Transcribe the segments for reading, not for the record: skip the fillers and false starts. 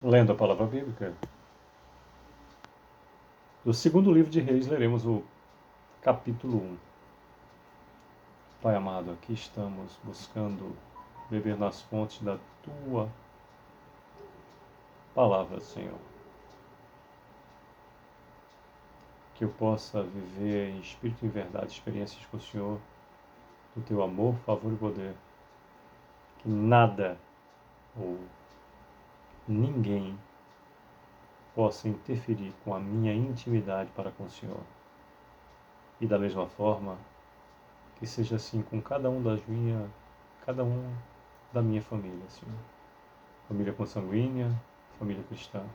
Lendo a palavra bíblica, do segundo livro de Reis, leremos o capítulo 1. Pai amado, aqui estamos buscando beber nas fontes da Tua palavra, Senhor. Que eu possa viver em espírito e em verdade experiências com o Senhor, do Teu amor, favor e poder. Que nada ou ninguém possa interferir com a minha intimidade para com o Senhor. E da mesma forma, que seja assim com cada um da minha família, Senhor. Família consanguínea, família cristã.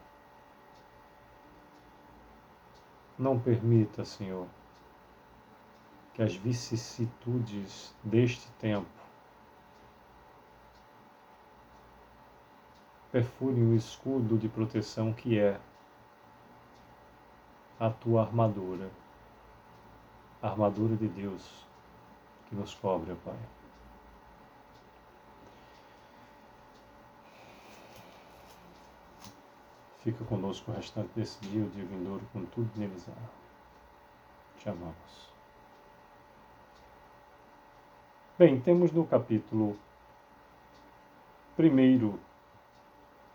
Não permita, Senhor, que as vicissitudes deste tempo perfurem o escudo de proteção que é a Tua armadura, a armadura de Deus que nos cobre, ó Pai. Fica conosco o restante desse dia, o dia vindouro, com tudo neles há. Te amamos. Bem, temos no capítulo 1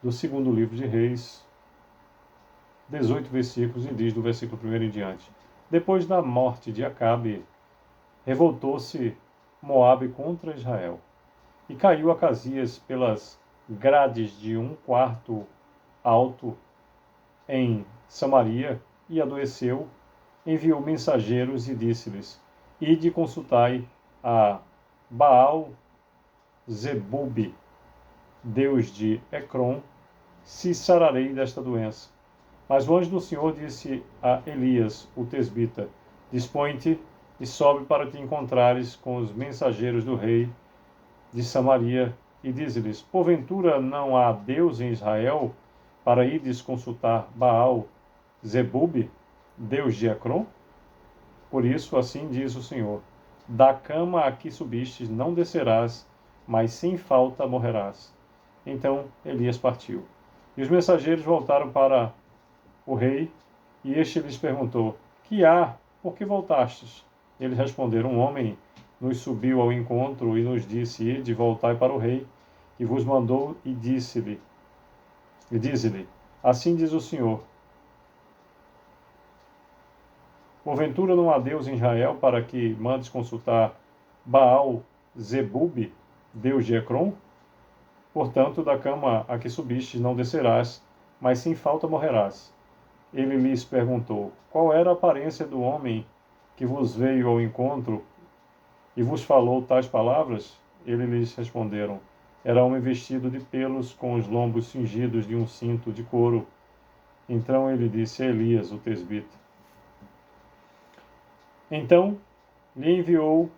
do segundo livro de Reis, 18 versículos, e diz do versículo 1 em diante: Depois da morte de Acabe, revoltou-se Moabe contra Israel, e caiu Acasias pelas grades de um quarto alto em Samaria, e adoeceu, enviou mensageiros e disse-lhes: Ide consultai a Baal-Zebub, deus de Ecrom, se sararei desta doença. Mas o anjo do Senhor disse a Elias, o tesbita: Dispõe-te e sobe para te encontrares com os mensageiros do rei de Samaria, e dize-lhes: Porventura não há Deus em Israel, para ides consultar Baal-Zebub, deus de Ecrom? Por isso, assim diz o Senhor: Da cama a que subistes não descerás, mas sem falta morrerás. Então Elias partiu. E os mensageiros voltaram para o rei, e este lhes perguntou: Que há? Por que voltastes? Eles responderam: Um homem nos subiu ao encontro e nos disse: Ide, voltai para o rei, que vos mandou, e dize-lhe: Assim diz o Senhor: Porventura não há Deus em Israel para que mandes consultar Baal-Zebub, deus de Ecrom? Portanto, da cama a que subistes não descerás, mas sem falta morrerás. Ele lhes perguntou: Qual era a aparência do homem que vos veio ao encontro e vos falou tais palavras? Eles lhes responderam: Era homem vestido de pelos, com os lombos cingidos de um cinto de couro. Então ele disse a Elias, o tesbita: Então lhe enviou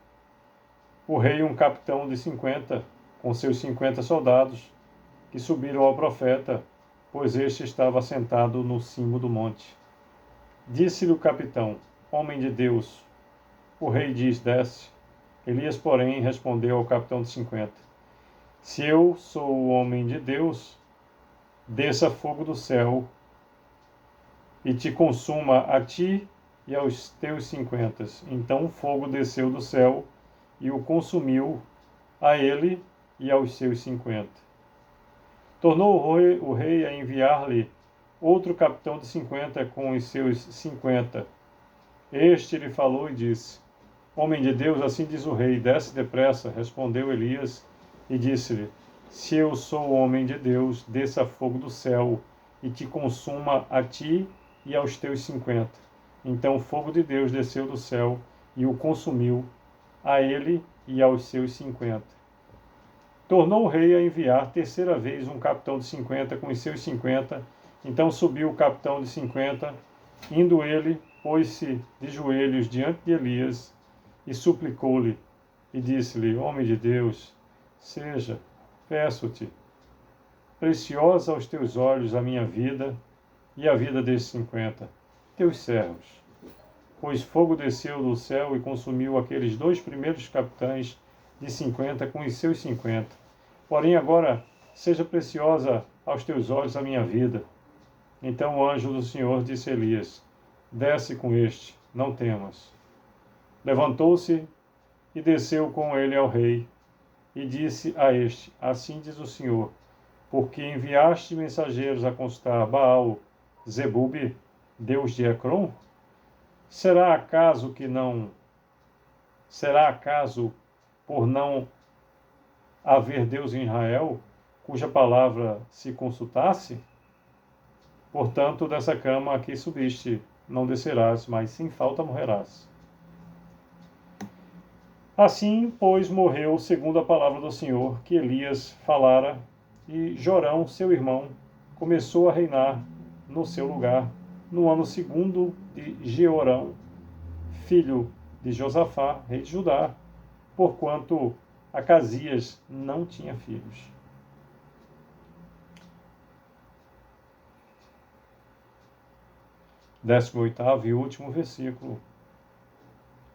o rei um capitão de 50, com seus 50 soldados, que subiram ao profeta, pois este estava sentado no cimo do monte. Disse-lhe o capitão: Homem de Deus, o rei diz: Desce. Elias, porém, respondeu ao capitão de 50: Se eu sou o homem de Deus, desça fogo do céu e te consuma a ti e aos teus 50. Então o fogo desceu do céu e o consumiu a ele e aos seus 50. Tornou o rei a enviar-lhe outro capitão de 50 com os seus 50. Este lhe falou e disse: Homem de Deus, assim diz o rei: Desce depressa. Respondeu Elias e disse-lhe: Se eu sou o homem de Deus, desça fogo do céu e te consuma a ti e aos teus 50. Então o fogo de Deus desceu do céu e o consumiu, a ele e aos seus 50. Tornou o rei a enviar terceira vez um capitão de 50 com os seus 50. Então subiu o capitão de 50, indo ele, pôs-se de joelhos diante de Elias e suplicou-lhe, e disse-lhe: Homem de Deus, seja, peço-te, preciosa aos teus olhos a minha vida e a vida destes 50, teus servos. Pois fogo desceu do céu e consumiu aqueles dois primeiros capitães de 50 com os seus 50. Porém agora seja preciosa aos teus olhos a minha vida. Então o anjo do Senhor disse a Elias: desce com este, não temas. Levantou-se e desceu com ele ao rei, e disse a este: assim diz o Senhor, porque enviaste mensageiros a consultar Baal Zebube, deus de Ecrom? Será acaso por não haver Deus em Israel, cuja palavra se consultasse? Portanto, dessa cama a que subiste, não descerás, mas sem falta morrerás. Assim, pois, morreu segundo a palavra do Senhor, que Elias falara, e Jorão, seu irmão, começou a reinar no seu lugar, no ano segundo de Jeorão, filho de Josafá, rei de Judá, porquanto Acasias não tinha filhos. Décimo oitavo e último versículo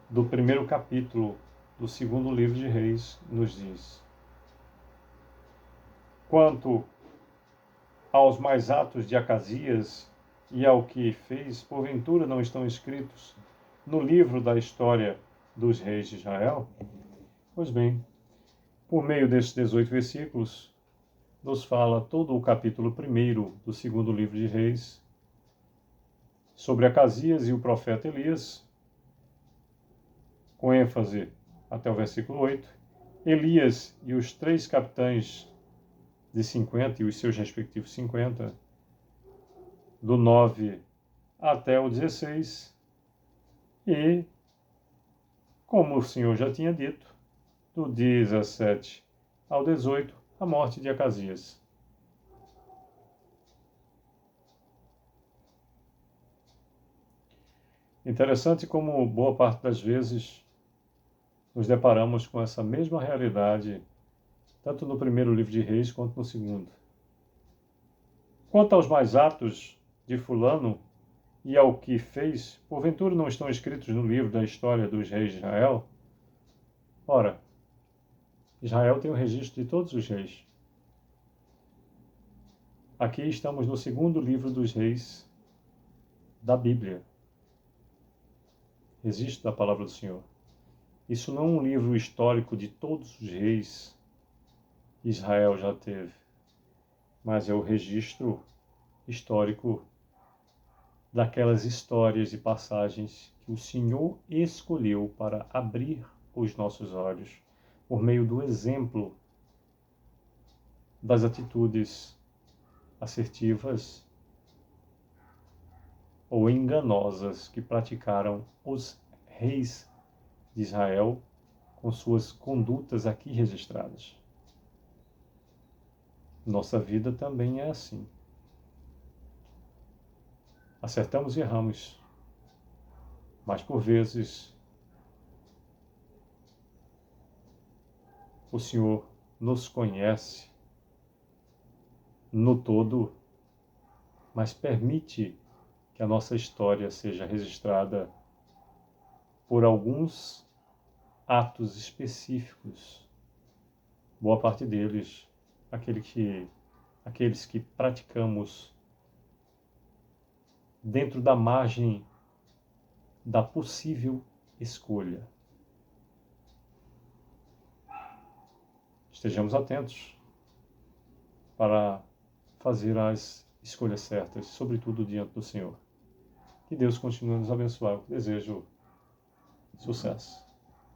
do primeiro capítulo do segundo livro de Reis nos diz: quanto aos mais atos de Acasias e ao que fez, porventura não estão escritos no livro da história dos reis de Israel? Pois bem, por meio desses 18 versículos, nos fala todo o capítulo 1 do segundo livro de Reis, sobre Acasias e o profeta Elias, com ênfase até o versículo 8, Elias e os 3 capitães de 50 e os seus respectivos 50, do 9 até o 16, e, como o Senhor já tinha dito, do 17 ao 18, a morte de Acasias. Interessante como boa parte das vezes nos deparamos com essa mesma realidade, tanto no primeiro livro de Reis quanto no segundo. Quanto aos mais atos de fulano e ao que fez, porventura não estão escritos no livro da história dos reis de Israel? Ora, Israel tem o registro de todos os reis. Aqui estamos no segundo livro dos reis da Bíblia. Registro da palavra do Senhor. Isso não é um livro histórico de todos os reis que Israel já teve, mas é o registro histórico daquelas histórias e passagens que o Senhor escolheu para abrir os nossos olhos por meio do exemplo das atitudes assertivas ou enganosas que praticaram os reis de Israel com suas condutas aqui registradas. Nossa vida também é assim. Acertamos e erramos, mas por vezes o Senhor nos conhece no todo, mas permite que a nossa história seja registrada por alguns atos específicos, boa parte deles, aqueles que praticamos dentro da margem da possível escolha. Estejamos atentos para fazer as escolhas certas, sobretudo diante do Senhor. Que Deus continue a nos abençoar. Eu desejo sucesso.